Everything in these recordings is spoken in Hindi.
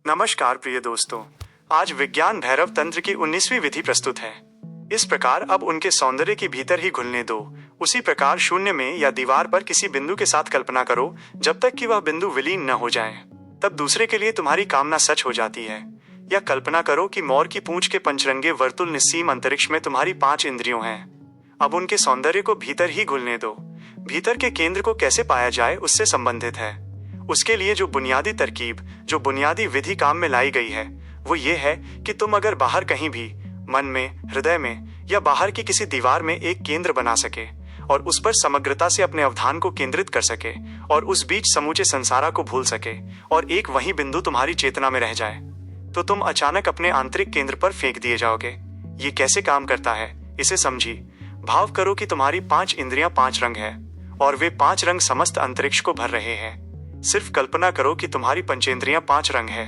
नमस्कार प्रिय दोस्तों, आज विज्ञान भैरव तंत्र की 19वीं विधि प्रस्तुत है। इस प्रकार अब उनके सौंदर्य के भीतर ही घुलने दो। उसी प्रकार शून्य में या दीवार पर किसी बिंदु के साथ कल्पना करो, जब तक कि वह बिंदु विलीन न हो जाए। तब दूसरे के लिए तुम्हारी कामना सच हो जाती है। या कल्पना करो कि मोर की पूंछ के पंचरंगे वर्तुल निस्सीम अंतरिक्ष में तुम्हारी 5 इंद्रियों हैं। अब उनके सौंदर्य को भीतर ही घुलने दो। भीतर के केंद्र को कैसे पाया जाए उससे संबंधित है। उसके लिए जो बुनियादी तरकीब, जो बुनियादी विधि काम में लाई गई है, वो ये है कि तुम अगर बाहर कहीं भी, मन में, हृदय में या बाहर की किसी दीवार में एक केंद्र बना सके और उस पर समग्रता से अपने अवधान को केंद्रित कर सके और उस बीच समूचे संसारा को भूल सके और एक वही बिंदु तुम्हारी चेतना में रह जाए, तो तुम अचानक अपने आंतरिक केंद्र पर फेंक दिए जाओगे। ये कैसे काम करता है, इसे समझी। भाव करो कि तुम्हारी 5 इंद्रियां 5 रंग है और वे 5 रंग समस्त अंतरिक्ष को भर रहे हैं। सिर्फ कल्पना करो कि तुम्हारी पंचेंद्रियां 5 रंग है,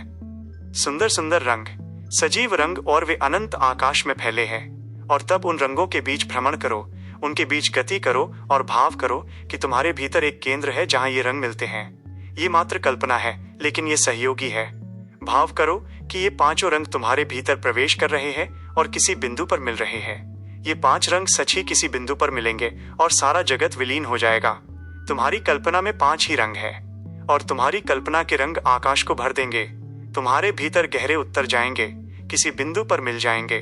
सुंदर सुंदर रंग, सजीव रंग, और वे अनंत आकाश में फैले हैं। और तब उन रंगों के बीच भ्रमण करो, उनके बीच गति करो और भाव करो कि तुम्हारे भीतर एक केंद्र है जहां ये रंग मिलते हैं। ये मात्र कल्पना है, लेकिन ये सहयोगी है। भाव करो कि ये 5 रंग तुम्हारे भीतर प्रवेश कर रहे हैं और किसी बिंदु पर मिल रहे हैं। ये 5 रंग सच ही किसी बिंदु पर मिलेंगे और सारा जगत विलीन हो जाएगा। तुम्हारी कल्पना में 5 ही रंग है और तुम्हारी कल्पना के रंग आकाश को भर देंगे। तुम्हारे भीतर गहरे उत्तर जाएंगे, किसी बिंदु पर मिल जाएंगे।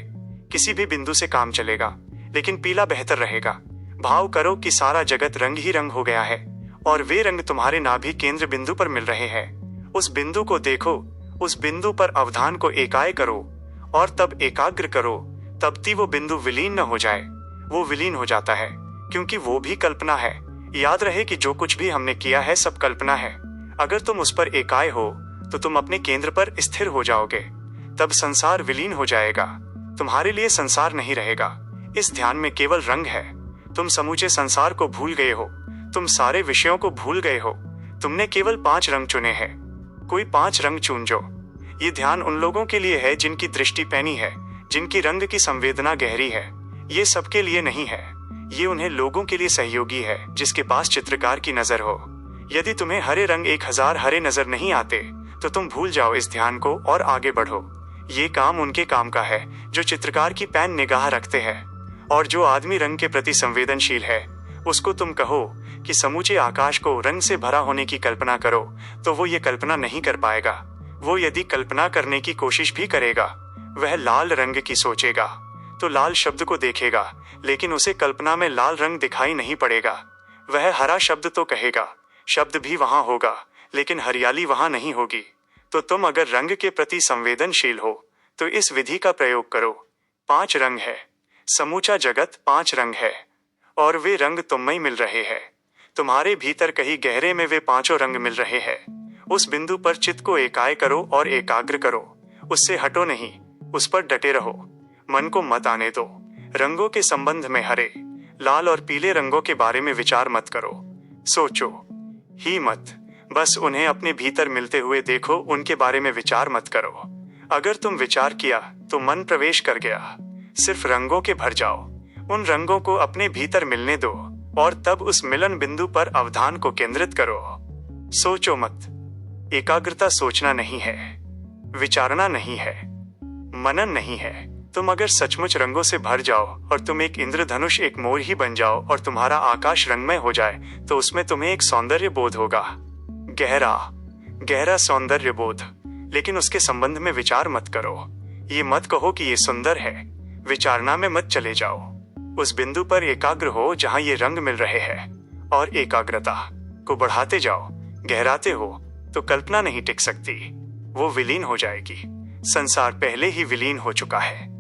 किसी भी बिंदु से काम चलेगा, लेकिन पीला बेहतर रहेगा। भाव करो कि सारा जगत रंग ही रंग हो गया है और वे रंग तुम्हारे नाभि केंद्र बिंदु पर मिल रहे हैं। उस बिंदु को देखो, उस बिंदु पर अवधान को एकाय करो और तब एकाग्र करो, तब ती वो बिंदु विलीन न हो जाए। वो विलीन हो जाता है क्योंकि वो भी कल्पना है। याद रहे कि जो कुछ भी हमने किया है सब कल्पना है। अगर तुम उस पर एकाय हो तो तुम अपने केंद्र पर स्थिर हो जाओगे। तब संसार विलीन हो जाएगा। तुम्हारे लिए संसार नहीं रहेगा। इस ध्यान में केवल रंग है। तुम समूचे संसार को भूल गए हो। तुम सारे विषयों को भूल गए हो। तुमने केवल 5 रंग चुने हैं। कोई 5 रंग चुन जो। ये ध्यान उन लोगों के लिए है जिनकी दृष्टि पैनी है, जिनकी रंग की संवेदना गहरी है। ये सबके लिए नहीं है। ये उन्हें लोगों के लिए सहयोगी है जिसके पास चित्रकार की नजर हो। यदि तुम्हें हरे रंग 1000 हरे नजर नहीं आते तो तुम भूल जाओ इस ध्यान को और आगे बढ़ो। ये काम उनके काम का है जो चित्रकार की पैन निगाह रखते हैं। और जो आदमी रंग के प्रति संवेदनशील है उसको तुम कहो कि समूचे आकाश को रंग से भरा होने की कल्पना करो, तो वो ये कल्पना नहीं कर पाएगा। वो यदि कल्पना करने की कोशिश भी करेगा, वह लाल रंग की सोचेगा तो लाल शब्द को देखेगा, लेकिन उसे कल्पना में लाल रंग दिखाई नहीं पड़ेगा। वह हरा शब्द तो कहेगा, शब्द भी वहां होगा, लेकिन हरियाली वहां नहीं होगी। तो तुम अगर रंग के प्रति संवेदनशील हो तो इस विधि का प्रयोग करो। 5 रंग है, समूचा जगत 5 रंग है और वे रंग तुम में मिल रहे हैं। तुम्हारे भीतर कहीं गहरे में वे 5 रंग मिल रहे हैं। उस बिंदु पर चित्त को एकाय करो और एकाग्र करो। उससे हटो नहीं, उस पर डटे रहो। मन को मत आने दो। रंगों के संबंध में हरे, लाल और पीले रंगों के बारे में विचार मत करो। सोचो ही मत, बस उन्हें अपने भीतर मिलते हुए देखो, उनके बारे में विचार मत करो। अगर तुम विचार किया तो मन प्रवेश कर गया। सिर्फ रंगों के भर जाओ। उन रंगों को अपने भीतर मिलने दो और तब उस मिलन बिंदु पर अवधान को केंद्रित करो। सोचो मत। एकाग्रता सोचना नहीं है, विचारना नहीं है, मनन नहीं है। तुम अगर सचमुच रंगों से भर जाओ और तुम एक इंद्रधनुष, एक मोर ही बन जाओ और तुम्हारा आकाश रंगमय हो जाए, तो उसमें तुम्हें एक सौंदर्य बोध होगा, गहरा गहरा सौंदर्य बोध। लेकिन उसके संबंध में विचार मत करो। ये मत कहो कि ये सुंदर है। विचारना में मत चले जाओ। उस बिंदु पर एकाग्र हो जहां ये रंग मिल रहे हैं और एकाग्रता को बढ़ाते जाओ। गहराते हो तो कल्पना नहीं टिक सकती, वो विलीन हो जाएगी। संसार पहले ही विलीन हो चुका है,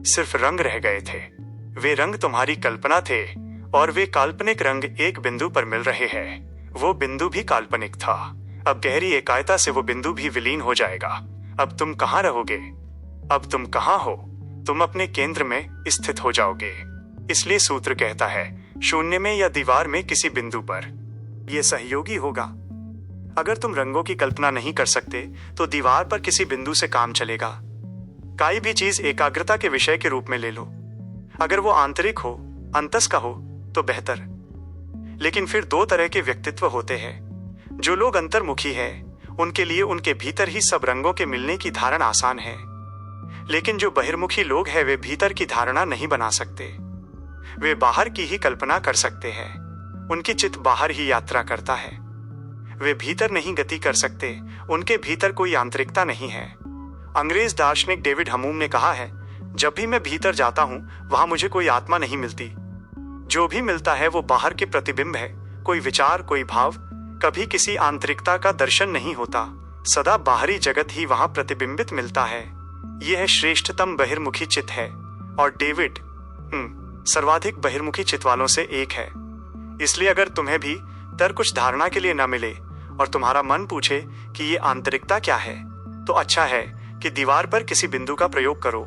सिर्फ रंग रह गए थे। वे रंग तुम्हारी कल्पना थे और वे काल्पनिक रंग एक बिंदु पर मिल रहे हैं। वो बिंदु भी काल्पनिक था। अब गहरी एकायता से वो बिंदु भी विलीन हो जाएगा। अब तुम कहाँ रहोगे? अब तुम कहाँ हो? तुम अपने केंद्र में स्थित हो जाओगे। इसलिए सूत्र कहता है, शून्य में या दीवार में किसी बिंदु पर। यह सहयोगी होगा। अगर तुम रंगों की कल्पना नहीं कर सकते तो दीवार पर किसी बिंदु से काम चलेगा। कोई भी चीज एकाग्रता के विषय के रूप में ले लो। अगर वो आंतरिक हो, अंतस का हो तो बेहतर। लेकिन फिर 2 तरह के व्यक्तित्व होते हैं। जो लोग अंतर्मुखी है उनके लिए उनके भीतर ही सब रंगों के मिलने की धारणा आसान है। लेकिन जो बहिर्मुखी लोग हैं वे भीतर की धारणा नहीं बना सकते। वे बाहर की ही कल्पना कर सकते हैं। उनकी चित्त बाहर ही यात्रा करता है। वे भीतर नहीं गति कर सकते। उनके भीतर कोई आंतरिकता नहीं है। अंग्रेज दार्शनिक डेविड ह्यूम ने कहा है, जब भी मैं भीतर जाता हूं वहां मुझे कोई आत्मा नहीं मिलती। जो भी मिलता है वो बाहर के प्रतिबिंब है, कोई विचार, कोई भाव। कभी किसी आंतरिकता का दर्शन नहीं होता। सदा बाहरी जगत ही वहां प्रतिबिंबित मिलता है। यह श्रेष्ठतम बहिर्मुखी चित्त है और डेविड सर्वाधिक बहिर्मुखी चित्त वालों से एक है। इसलिए अगर तुम्हें भी कुछ धारणा के लिए न मिले और तुम्हारा मन पूछे कि ये आंतरिकता क्या है, तो अच्छा है कि दीवार पर किसी बिंदु का प्रयोग करो।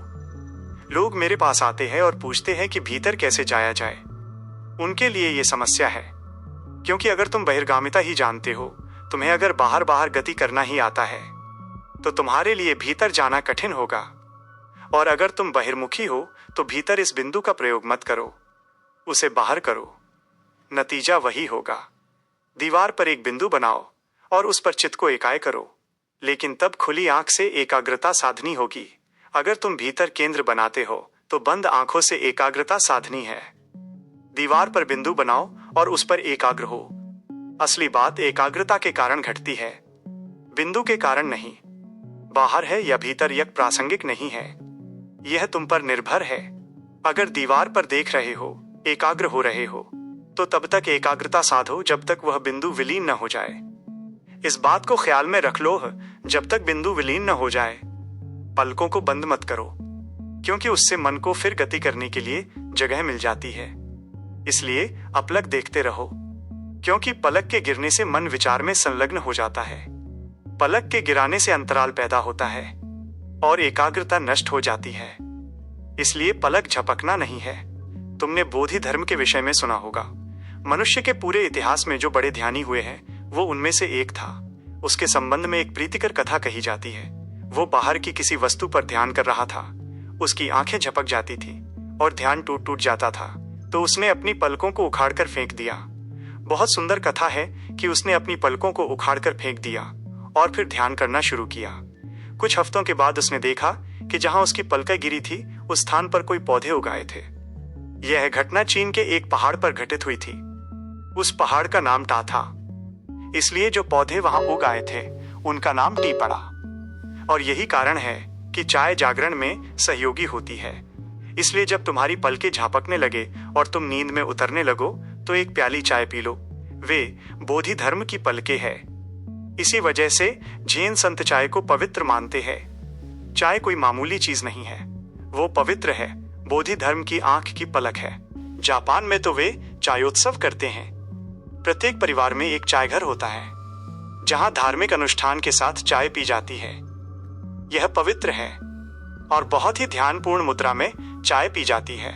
लोग मेरे पास आते हैं और पूछते हैं कि भीतर कैसे जाया जाए। उनके लिए ये समस्या है, क्योंकि अगर तुम बहिर्गामिता ही जानते हो, तुम्हें अगर बाहर बाहर गति करना ही आता है, तो तुम्हारे लिए भीतर जाना कठिन होगा। और अगर तुम बहिर्मुखी हो तो भीतर इस बिंदु का प्रयोग मत करो, उसे बाहर करो। नतीजा वही होगा। दीवार पर एक बिंदु बनाओ और उस पर चित्त को एकाय करो, लेकिन तब खुली आंख से एकाग्रता साधनी होगी। अगर तुम भीतर केंद्र बनाते हो तो बंद आंखों से एकाग्रता साधनी है। दीवार पर बिंदु बनाओ और उस पर एकाग्र हो। असली बात एकाग्रता के कारण घटती है, बिंदु के कारण नहीं। बाहर है या भीतर यह प्रासंगिक नहीं है, यह तुम पर निर्भर है। अगर दीवार पर देख रहे हो, एकाग्र हो रहे हो, तो तब तक एकाग्रता साधो जब तक वह बिंदु विलीन न हो जाए। इस बात को ख्याल में रख लो, जब तक बिंदु विलीन न हो जाए पलकों को बंद मत करो, क्योंकि उससे मन को फिर गति करने के लिए जगह मिल जाती है। इसलिए अपलक देखते रहो, क्योंकि पलक के गिरने से मन विचार में संलग्न हो जाता है। पलक के गिराने से अंतराल पैदा होता है और एकाग्रता नष्ट हो जाती है। इसलिए पलक झपकना नहीं है। तुमने बोधि धर्म के विषय में सुना होगा। मनुष्य के पूरे इतिहास में जो बड़े ध्यानी हुए हैं, वो उनमें से एक था। उसके संबंध में एक प्रीतिकर कथा कही जाती है। वो बाहर की किसी वस्तु पर ध्यान कर रहा था। उसकी आंखें झपक जाती थी और ध्यान टूट टूट जाता था, तो उसने अपनी पलकों को उखाड़कर फेंक दिया। बहुत सुंदर कथा है कि उसने अपनी पलकों को उखाड़कर फेंक दिया और फिर ध्यान करना शुरू किया। कुछ हफ्तों के बाद उसने देखा कि जहां उसकी पलकें गिरी थी, उस स्थान पर कोई पौधे उगाए थे। यह घटना चीन के एक पहाड़ पर घटित हुई थी। उस पहाड़ का नाम टा था, इसलिए जो पौधे वहां उगाए थे उनका नाम टी पड़ा। और यही कारण है कि चाय जागरण में सहयोगी होती है। इसलिए जब तुम्हारी पलकें झापकने लगे और तुम नींद में उतरने लगो, तो एक प्याली चाय पी लो। वे बोधि धर्म की पलकें है। इसी वजह से जैन संत चाय को पवित्र मानते हैं। चाय कोई मामूली चीज नहीं है, वो पवित्र है। बोधि धर्म की आंख की पलक है। जापान में तो वे चायोत्सव करते हैं। प्रत्येक परिवार में एक चाय घर होता है, जहां धार्मिक अनुष्ठान के साथ चाय पी जाती है। यह पवित्र है और बहुत ही ध्यानपूर्ण मुद्रा में चाय पी जाती है।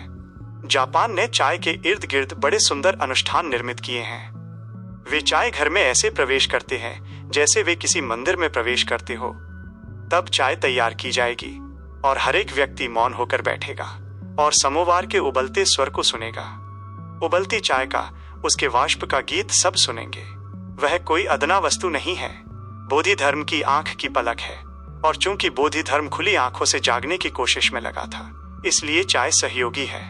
जापान ने चाय के इर्द गिर्द बड़े सुंदर अनुष्ठान निर्मित किए हैं। वे चाय घर में ऐसे प्रवेश करते हैं जैसे वे किसी मंदिर में प्रवेश करते हो। तब चाय तैयार की जाएगी और हर एक व्यक्ति मौन होकर बैठेगा और समोवार के उबलते स्वर को सुनेगा। उबलती चाय का, उसके वाष्प का गीत सब सुनेंगे। वह कोई अदना वस्तु नहीं है, बोधि धर्म की आंख की पलक है। और चूंकि बोधि धर्म खुली आंखों से जागने की कोशिश में लगा था, इसलिए चाय सहयोगी है।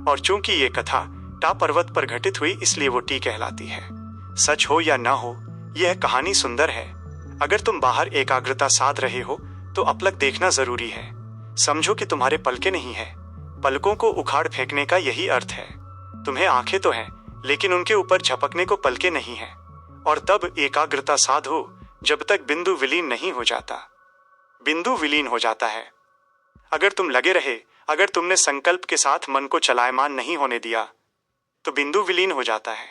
और चूंकि ये कथा टा पर्वत पर घटित हुई, इसलिए वो टी कहलाती है। सच हो या न हो, यह कहानी सुंदर है। अगर तुम बाहर एकाग्रता साध रहे हो तो अपलक देखना जरूरी है। समझो कि तुम्हारे पलके नहीं है। पलकों को उखाड़ फेंकने का यही अर्थ है। तुम्हें आंखें तो हैं, लेकिन उनके ऊपर झपकने को पलके नहीं है। और तब एकाग्रता साधो जब तक बिंदु विलीन नहीं हो जाता। बिंदु विलीन हो जाता है अगर तुम लगे रहे। अगर तुमने संकल्प के साथ मन को चलायमान नहीं होने दिया, तो बिंदु विलीन हो जाता है।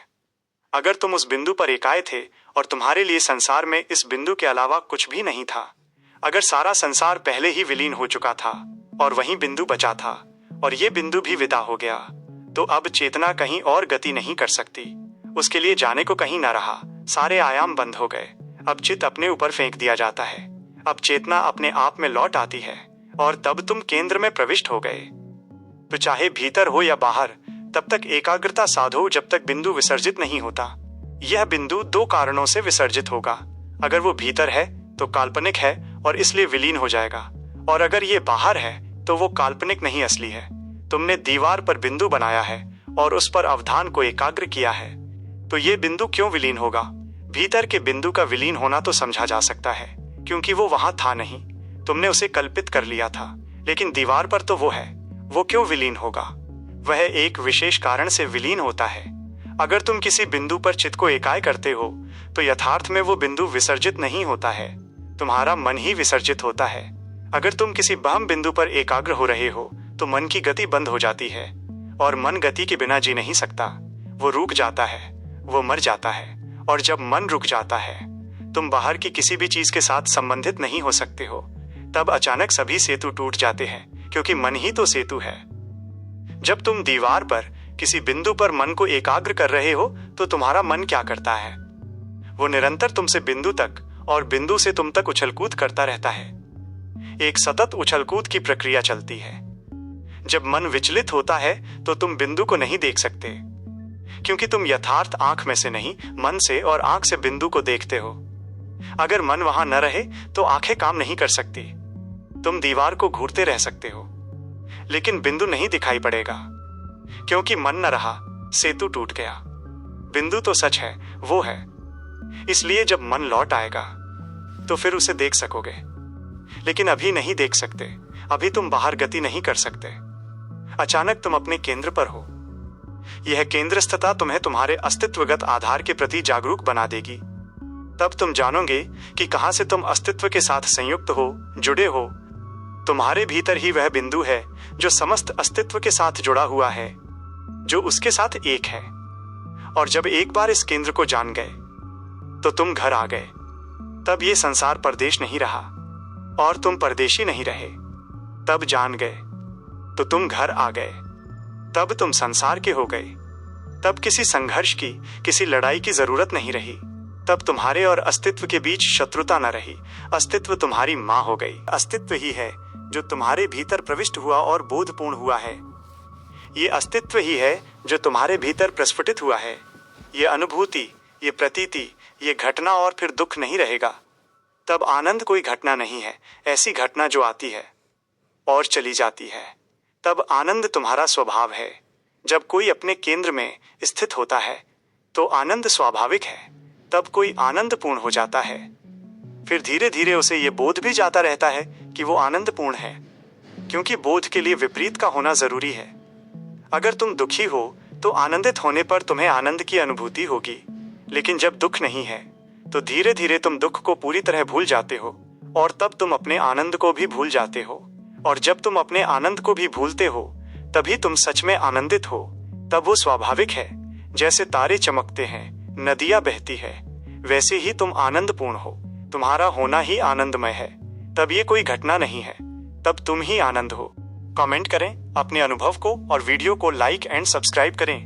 अगर तुम उस बिंदु पर एकाए थे और तुम्हारे लिए संसार में इस बिंदु के अलावा कुछ भी नहीं था, अगर सारा संसार पहले ही विलीन हो चुका था और वहीं बिंदु बचा था और ये बिंदु भी विदा हो गया, तो अब चेतना कहीं और गति नहीं कर सकती। उसके लिए जाने को कहीं ना रहा। सारे आयाम बंद हो गए। अब चित्त अपने ऊपर फेंक दिया जाता है। अब चेतना अपने आप में लौट आती है और तब तुम केंद्र में प्रविष्ट हो गए। तो चाहे भीतर हो या बाहर, तब तक एकाग्रता साधो जब तक बिंदु विसर्जित नहीं होता। यह बिंदु दो कारणों से विसर्जित होगा। अगर वो भीतर है तो काल्पनिक है और इसलिए विलीन हो जाएगा, और अगर ये बाहर है तो वो काल्पनिक नहीं असली है। तुमने दीवार पर बिंदु बनाया है और उस पर अवधान को एकाग्र किया है, तो ये बिंदु क्यों विलीन होगा? भीतर के बिंदु का विलीन होना तो समझा जा सकता है, क्योंकि वो वहां था नहीं, तुमने उसे कल्पित कर लिया था। लेकिन दीवार पर तो वो है, वो क्यों विलीन होगा? वह एक विशेष कारण से विलीन होता है। अगर तुम किसी बिंदु पर चित्त को एकाय करते हो तो यथार्थ में वो बिंदु विसर्जित नहीं होता है, तुम्हारा मन ही विसर्जित होता है। अगर तुम किसी बहम बिंदु पर एकाग्र हो रहे हो तो मन की गति बंद हो जाती है, और मन गति के बिना जी नहीं सकता। वो रुक जाता है, वो मर जाता है। और जब मन रुक जाता है, तुम बाहर की किसी भी चीज के साथ संबंधित नहीं हो सकते हो। तब अचानक सभी सेतु टूट जाते हैं, क्योंकि मन ही तो सेतु है। जब तुम दीवार पर किसी बिंदु पर मन को एकाग्र कर रहे हो तो तुम्हारा मन क्या करता है? वो निरंतर तुमसे बिंदु तक और बिंदु से तुम तक उछलकूद करता रहता है। एक सतत उछलकूद की प्रक्रिया चलती है। जब मन विचलित होता है तो तुम बिंदु को नहीं देख सकते, क्योंकि तुम यथार्थ आंख में से नहीं, मन से और आंख से बिंदु को देखते हो। अगर मन वहां न रहे तो आंखें काम नहीं कर सकती। तुम दीवार को घूरते रह सकते हो, लेकिन बिंदु नहीं दिखाई पड़ेगा, क्योंकि मन न रहा, सेतु टूट गया। बिंदु तो सच है, वो है। इसलिए जब मन लौट आएगा तो फिर उसे देख सकोगे, लेकिन अभी नहीं देख सकते। अभी तुम बाहर गति नहीं कर सकते। अचानक तुम अपने केंद्र पर हो। यह केंद्रस्थता तुम्हें तुम्हारे अस्तित्वगत आधार के प्रति जागरूक बना देगी। तब तुम जानोगे कि कहां से तुम अस्तित्व के साथ संयुक्त हो, जुड़े हो। तुम्हारे भीतर ही वह बिंदु है जो समस्त अस्तित्व के साथ जुड़ा हुआ है, जो उसके साथ एक है। और जब एक बार इस केंद्र को जान गए तो तुम घर आ गए। तब ये संसार परदेश नहीं रहा और तुम परदेशी नहीं रहे। तब जान गए तो तुम घर आ गए। तब तुम संसार के हो गए। तब किसी संघर्ष की, किसी लड़ाई की जरूरत नहीं रही। तब तुम्हारे और अस्तित्व के बीच शत्रुता न रही। अस्तित्व तुम्हारी मां हो गई। अस्तित्व ही है जो तुम्हारे भीतर प्रविष्ट हुआ और बोधपूर्ण हुआ है। ये अस्तित्व ही है जो तुम्हारे भीतर प्रस्फुटित हुआ है। ये अनुभूति, ये प्रतीति, ये घटना और फिर दुख नहीं रहेगा। तब आनंद कोई घटना नहीं है, ऐसी घटना जो आती है और चली जाती है। तब आनंद तुम्हारा स्वभाव है। जब कोई अपने केंद्र में स्थित होता है तो आनंद स्वाभाविक है। तब कोई आनंदपूर्ण हो जाता है। फिर धीरे धीरे उसे ये बोध भी जाता रहता है कि वो आनंदपूर्ण है, क्योंकि बोध के लिए विपरीत का होना जरूरी है। अगर तुम दुखी हो तो आनंदित होने पर तुम्हें आनंद की अनुभूति होगी, लेकिन जब दुख नहीं है तो धीरे धीरे तुम दुख को पूरी तरह भूल जाते हो, और तब तुम अपने आनंद को भी भूल जाते हो। और जब तुम अपने आनंद को भी भूलते हो तभी तुम सच में आनंदित हो। तब वो स्वाभाविक है। जैसे तारे चमकते हैं, नदियां बहती है, वैसे ही तुम आनंदपूर्ण हो। तुम्हारा होना ही आनंदमय है। तब ये कोई घटना नहीं है, तब तुम ही आनंद हो। कमेंट करें अपने अनुभव को और वीडियो को लाइक एंड सब्सक्राइब करें।